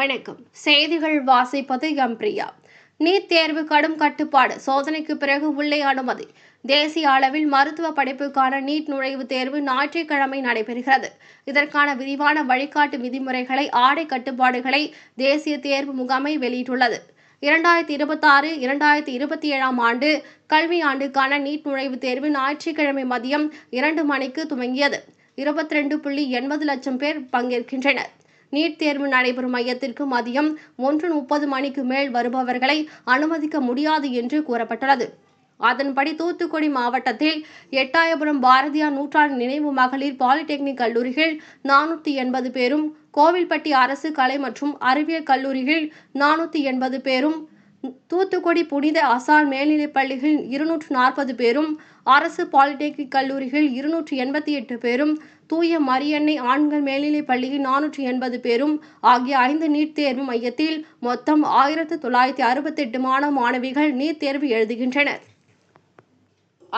வணக்கம். செய்திகள் வாசிப்பது பிரியா. நீட் தேர்வு கடும் கட்டுப்பாடு, சோதனைக்கு பிறகு உள்ளே அனுமதி. தேசிய அளவில் மருத்துவ படிப்புக்கான நீட் நுழைவுத் தேர்வு ஞாயிற்றுக்கிழமை நடைபெறுகிறது. இதற்கான விரிவான வழிகாட்டு விதிமுறைகளை, ஆடை கட்டுப்பாடுகளை தேசிய தேர்வு முகமை வெளியிட்டுள்ளது. 2026-2027 ஆண்டு கல்வியாண்டுக்கான நீட் நுழைவுத் தேர்வு ஞாயிற்றுக்கிழமை மதியம் 2 மணிக்கு துவங்கியது. 22.80 லட்சம் பேர் பங்கேற்கின்றனர். நீட் தேர்வு நடைபெறும் மையத்திற்கு மதியம் 1:30 மணிக்கு மேல் வருபவர்களை அனுமதிக்க முடியாது என்று கூறப்பட்டுள்ளது. அதன்படி தூத்துக்குடி மாவட்டத்தில் எட்டாயபுரம் பாரதியார் நூற்றாண்டு நினைவு மகளிர் பாலிடெக்னிக் கல்லூரியில் 480 பேரும், கோவில்பட்டி அரசு கலை மற்றும் அறிவியல் கல்லூரியில் 480 பேரும், தூத்துக்குடி புனித அசால் மேல்நிலைப் பள்ளியில் 240 பேரும், அரசு பாலிடெக்னிக் கல்லூரியில் 288 பேரும், தூய மரியன்னை ஆண்கள் மேல்நிலைப் பள்ளியில் 480 பேரும் ஆகிய 5 நீட் தேர்வு மையத்தில் மொத்தம் 1968 மாணவ மாணவிகள் நீட் தேர்வு எழுதுகின்றனர்.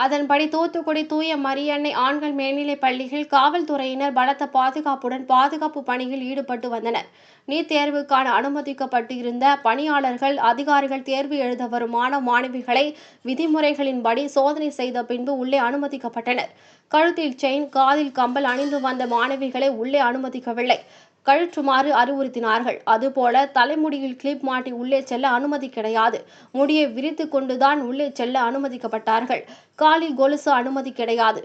அதன்படி தூத்துக்குடி தூய மரியன்னை ஆண்கள் மேல்நிலைப் பள்ளியில் காவல்துறையினர் பலத்த பாதுகாப்புடன் பாதுகாப்பு பணியில் ஈடுபட்டு வந்தனர். நீட் தேர்வுக்கான அனுமதிக்கப்பட்டு இருந்த பணியாளர்கள், அதிகாரிகள் தேர்வு எழுத வரும் மாணவ மாணவிகளை விதிமுறைகளின்படி சோதனை செய்த பின்பு உள்ளே அனுமதிக்கப்பட்டனர். கழுத்தில் செயின், காதில் கம்பல் அணிந்து வந்த மாணவிகளை உள்ளே அனுமதிக்கவில்லை. கழற்றுமாறு அறிவுறுத்தினார்கள். அதுபோல தலைமுடியில் கிளிப் மாட்டி உள்ளே செல்ல அனுமதி கிடையாது. முடியை விரித்து கொண்டுதான் உள்ளே செல்ல அனுமதிக்கப்பட்டார்கள். காலில் கொலுசு அனுமதி கிடையாது.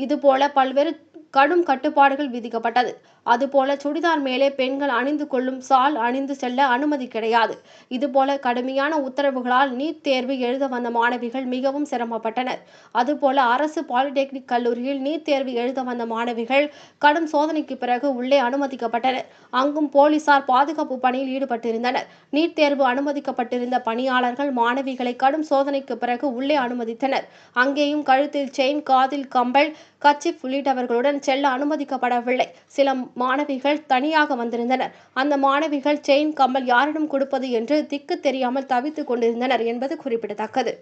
இதுபோல பல்வேறு கடும் கட்டுப்பாடுகள் விதிக்கப்பட்டது. அதுபோல சுடிதார் மேலே பெண்கள் அணிந்து கொள்ளும் சால் அணிந்து செல்ல அனுமதி கிடையாது. இதுபோல கடுமையான உத்தரவுகளால் நீட் தேர்வு எழுத வந்த மாணவிகள் மிகவும் சிரமப்பட்டனர். அதுபோல அரசு பாலிடெக்னிக் கல்லூரியில் நீட் தேர்வு எழுத வந்த மாணவிகள் கடும் சோதனைக்கு பிறகு உள்ளே அனுமதிக்கப்பட்டனர். அங்கும் போலீசார் பாதுகாப்பு பணியில் ஈடுபட்டிருந்தனர். நீட் தேர்வு அனுமதிக்கப்பட்டிருந்த பணியாளர்கள் மாணவிகளை கடும் சோதனைக்கு பிறகு உள்ளே அனுமதித்தனர். அங்கேயும் கழுத்தில் செயின், காதில் கம்பல், கர்ச்சீப் உள்ளிட்டவர்களுடன் செல்ல அனுமதிக்கப்படவில்லை. சில மாணவிகள் தனியாக வந்திருந்தனர். அந்த மாணவிகள் செயின், கம்பல் யாரிடம் கொடுப்பது என்று திக்கு தெரியாமல் தவித்துக் கொண்டிருந்தனர் என்பது குறிப்பிடத்தக்கது.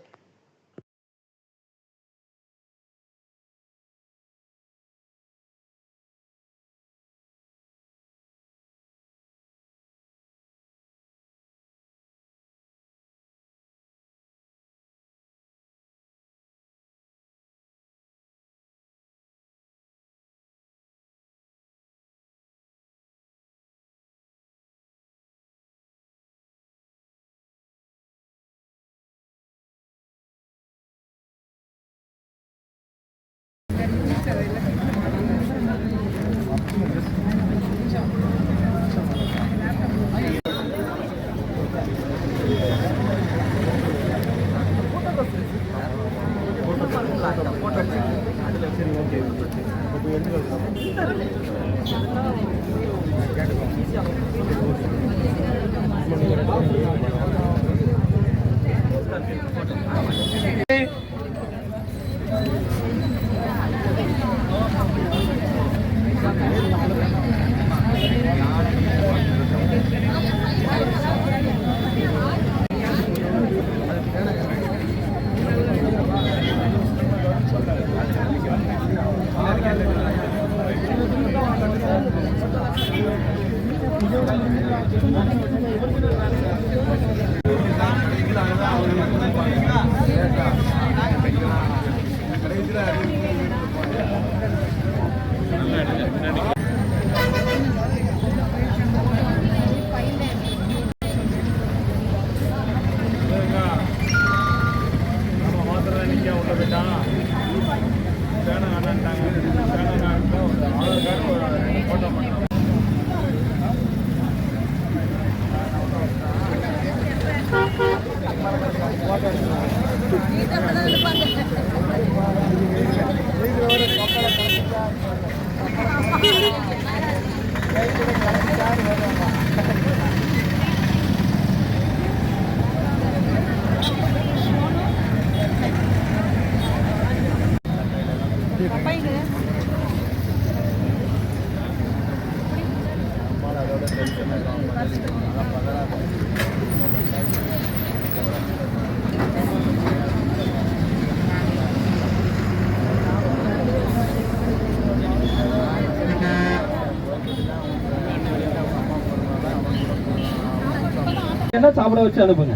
முடியலைன்னா சாப்பிட வச்சு அனுப்புங்க.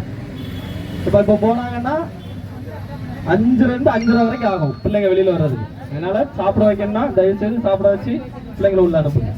இப்போ போனாங்கன்னா 5லேருந்து 5:30 வரைக்கும் ஆகும் பிள்ளைங்க வெளியில வர்றதுக்கு. அதனால சாப்பிட வைக்கணும்னா தயவு செய்து சாப்பிட வச்சு பிள்ளைங்களை உள்ள அனுப்புங்க.